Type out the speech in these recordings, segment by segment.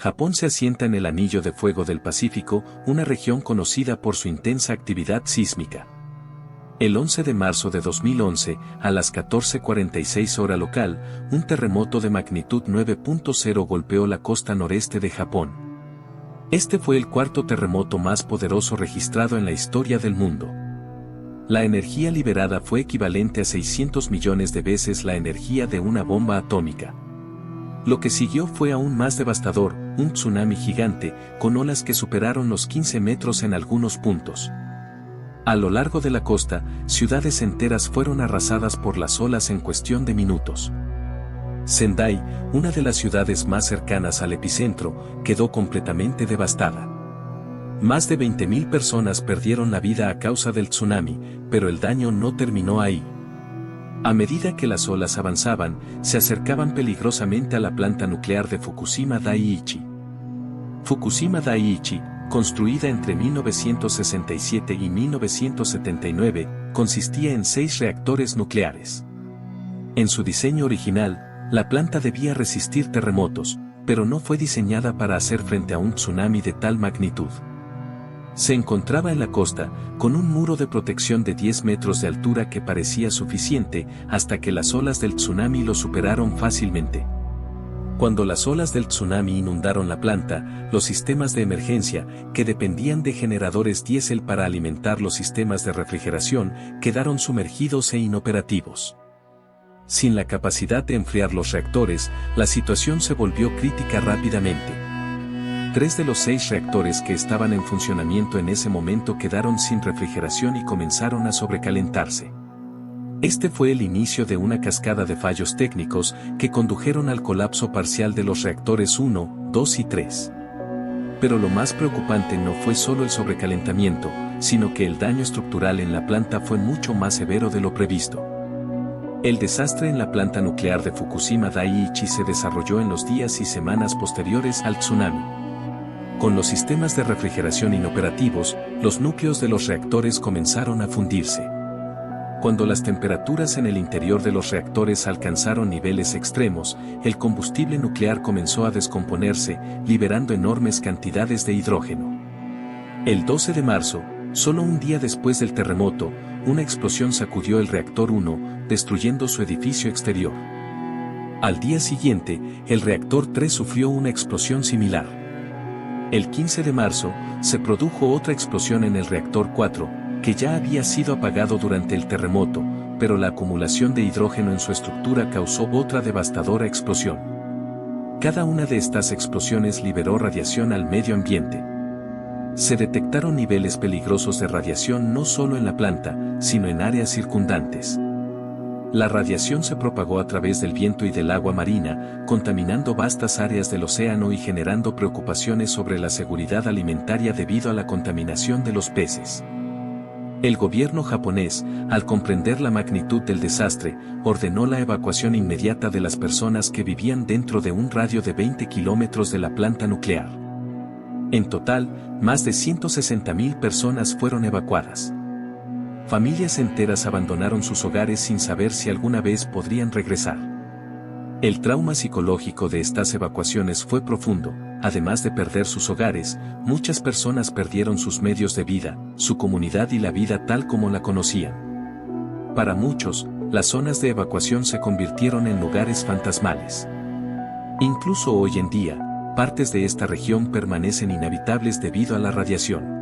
Japón se asienta en el Anillo de Fuego del Pacífico, una región conocida por su intensa actividad sísmica. El 11 de marzo de 2011, a las 14:46 hora local, un terremoto de magnitud 9.0 golpeó la costa noreste de Japón. Este fue el cuarto terremoto más poderoso registrado en la historia del mundo. La energía liberada fue equivalente a 600 millones de veces la energía de una bomba atómica. Lo que siguió fue aún más devastador, un tsunami gigante, con olas que superaron los 15 metros en algunos puntos. A lo largo de la costa, ciudades enteras fueron arrasadas por las olas en cuestión de minutos. Sendai, una de las ciudades más cercanas al epicentro, quedó completamente devastada. Más de 20.000 personas perdieron la vida a causa del tsunami, pero el daño no terminó ahí. A medida que las olas avanzaban, se acercaban peligrosamente a la planta nuclear de Fukushima Daiichi. Fukushima Daiichi, construida entre 1967 y 1979, consistía en 6 reactores nucleares. En su diseño original, la planta debía resistir terremotos, pero no fue diseñada para hacer frente a un tsunami de tal magnitud. Se encontraba en la costa, con un muro de protección de 10 metros de altura que parecía suficiente hasta que las olas del tsunami lo superaron fácilmente. Cuando las olas del tsunami inundaron la planta, los sistemas de emergencia, que dependían de generadores diésel para alimentar los sistemas de refrigeración, quedaron sumergidos e inoperativos. Sin la capacidad de enfriar los reactores, la situación se volvió crítica rápidamente. 3 de los 6 reactores que estaban en funcionamiento en ese momento quedaron sin refrigeración y comenzaron a sobrecalentarse. Este fue el inicio de una cascada de fallos técnicos que condujeron al colapso parcial de los reactores 1, 2 y 3. Pero lo más preocupante no fue solo el sobrecalentamiento, sino que el daño estructural en la planta fue mucho más severo de lo previsto. El desastre en la planta nuclear de Fukushima Daiichi se desarrolló en los días y semanas posteriores al tsunami. Con los sistemas de refrigeración inoperativos, los núcleos de los reactores comenzaron a fundirse. Cuando las temperaturas en el interior de los reactores alcanzaron niveles extremos, el combustible nuclear comenzó a descomponerse, liberando enormes cantidades de hidrógeno. El 12 de marzo, solo un día después del terremoto, una explosión sacudió el reactor 1, destruyendo su edificio exterior. Al día siguiente, el reactor 3 sufrió una explosión similar. El 15 de marzo, se produjo otra explosión en el reactor 4, que ya había sido apagado durante el terremoto, pero la acumulación de hidrógeno en su estructura causó otra devastadora explosión. Cada una de estas explosiones liberó radiación al medio ambiente. Se detectaron niveles peligrosos de radiación no solo en la planta, sino en áreas circundantes. La radiación se propagó a través del viento y del agua marina, contaminando vastas áreas del océano y generando preocupaciones sobre la seguridad alimentaria debido a la contaminación de los peces. El gobierno japonés, al comprender la magnitud del desastre, ordenó la evacuación inmediata de las personas que vivían dentro de un radio de 20 kilómetros de la planta nuclear. En total, más de 160.000 personas fueron evacuadas. Familias enteras abandonaron sus hogares sin saber si alguna vez podrían regresar. El trauma psicológico de estas evacuaciones fue profundo. Además de perder sus hogares, muchas personas perdieron sus medios de vida, su comunidad y la vida tal como la conocían. Para muchos, las zonas de evacuación se convirtieron en lugares fantasmales. Incluso hoy en día, partes de esta región permanecen inhabitables debido a la radiación.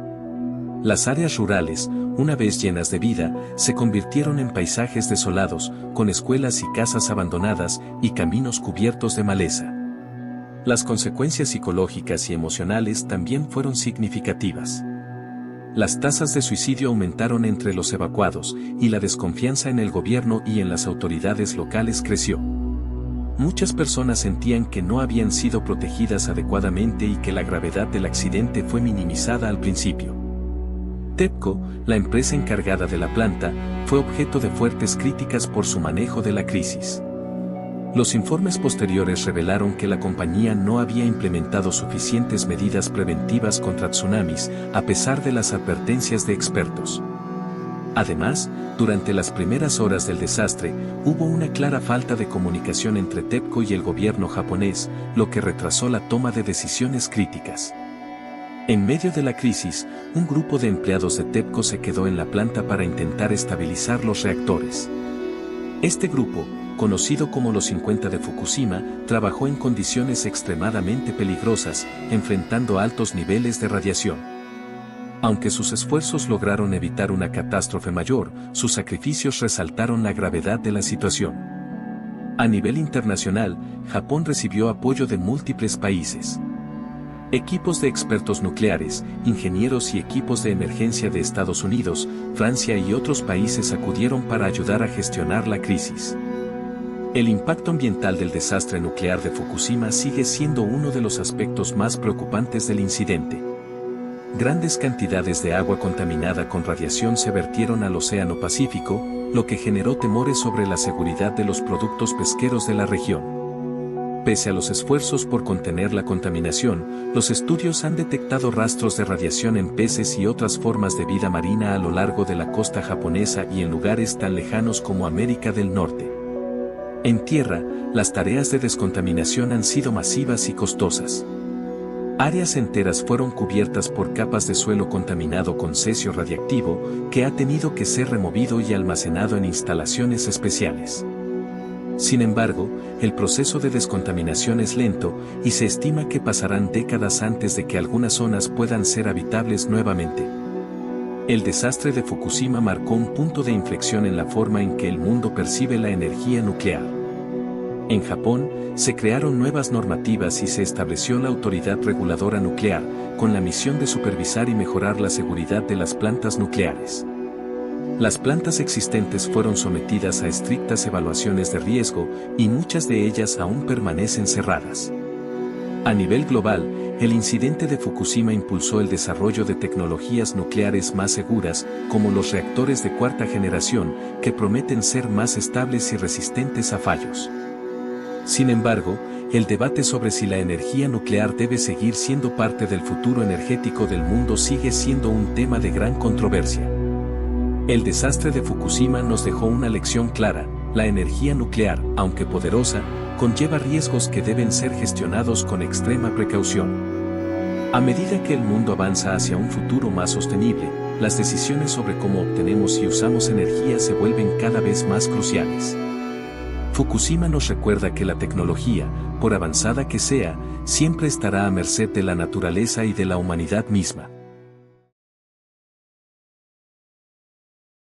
Las áreas rurales, una vez llenas de vida, se convirtieron en paisajes desolados, con escuelas y casas abandonadas y caminos cubiertos de maleza. Las consecuencias psicológicas y emocionales también fueron significativas. Las tasas de suicidio aumentaron entre los evacuados, y la desconfianza en el gobierno y en las autoridades locales creció. Muchas personas sentían que no habían sido protegidas adecuadamente y que la gravedad del accidente fue minimizada al principio. TEPCO, la empresa encargada de la planta, fue objeto de fuertes críticas por su manejo de la crisis. Los informes posteriores revelaron que la compañía no había implementado suficientes medidas preventivas contra tsunamis, a pesar de las advertencias de expertos. Además, durante las primeras horas del desastre, hubo una clara falta de comunicación entre TEPCO y el gobierno japonés, lo que retrasó la toma de decisiones críticas. En medio de la crisis, un grupo de empleados de TEPCO se quedó en la planta para intentar estabilizar los reactores. Este grupo, conocido como los 50 de Fukushima, trabajó en condiciones extremadamente peligrosas, enfrentando altos niveles de radiación. Aunque sus esfuerzos lograron evitar una catástrofe mayor, sus sacrificios resaltaron la gravedad de la situación. A nivel internacional, Japón recibió apoyo de múltiples países. Equipos de expertos nucleares, ingenieros y equipos de emergencia de Estados Unidos, Francia y otros países acudieron para ayudar a gestionar la crisis. El impacto ambiental del desastre nuclear de Fukushima sigue siendo uno de los aspectos más preocupantes del incidente. Grandes cantidades de agua contaminada con radiación se vertieron al Océano Pacífico, lo que generó temores sobre la seguridad de los productos pesqueros de la región. Pese a los esfuerzos por contener la contaminación, los estudios han detectado rastros de radiación en peces y otras formas de vida marina a lo largo de la costa japonesa y en lugares tan lejanos como América del Norte. En tierra, las tareas de descontaminación han sido masivas y costosas. Áreas enteras fueron cubiertas por capas de suelo contaminado con cesio radiactivo, que ha tenido que ser removido y almacenado en instalaciones especiales. Sin embargo, el proceso de descontaminación es lento y se estima que pasarán décadas antes de que algunas zonas puedan ser habitables nuevamente. El desastre de Fukushima marcó un punto de inflexión en la forma en que el mundo percibe la energía nuclear. En Japón, se crearon nuevas normativas y se estableció la Autoridad Reguladora Nuclear, con la misión de supervisar y mejorar la seguridad de las plantas nucleares. Las plantas existentes fueron sometidas a estrictas evaluaciones de riesgo y muchas de ellas aún permanecen cerradas. A nivel global, el incidente de Fukushima impulsó el desarrollo de tecnologías nucleares más seguras, como los reactores de cuarta generación, que prometen ser más estables y resistentes a fallos. Sin embargo, el debate sobre si la energía nuclear debe seguir siendo parte del futuro energético del mundo sigue siendo un tema de gran controversia. El desastre de Fukushima nos dejó una lección clara: la energía nuclear, aunque poderosa, conlleva riesgos que deben ser gestionados con extrema precaución. A medida que el mundo avanza hacia un futuro más sostenible, las decisiones sobre cómo obtenemos y usamos energía se vuelven cada vez más cruciales. Fukushima nos recuerda que la tecnología, por avanzada que sea, siempre estará a merced de la naturaleza y de la humanidad misma.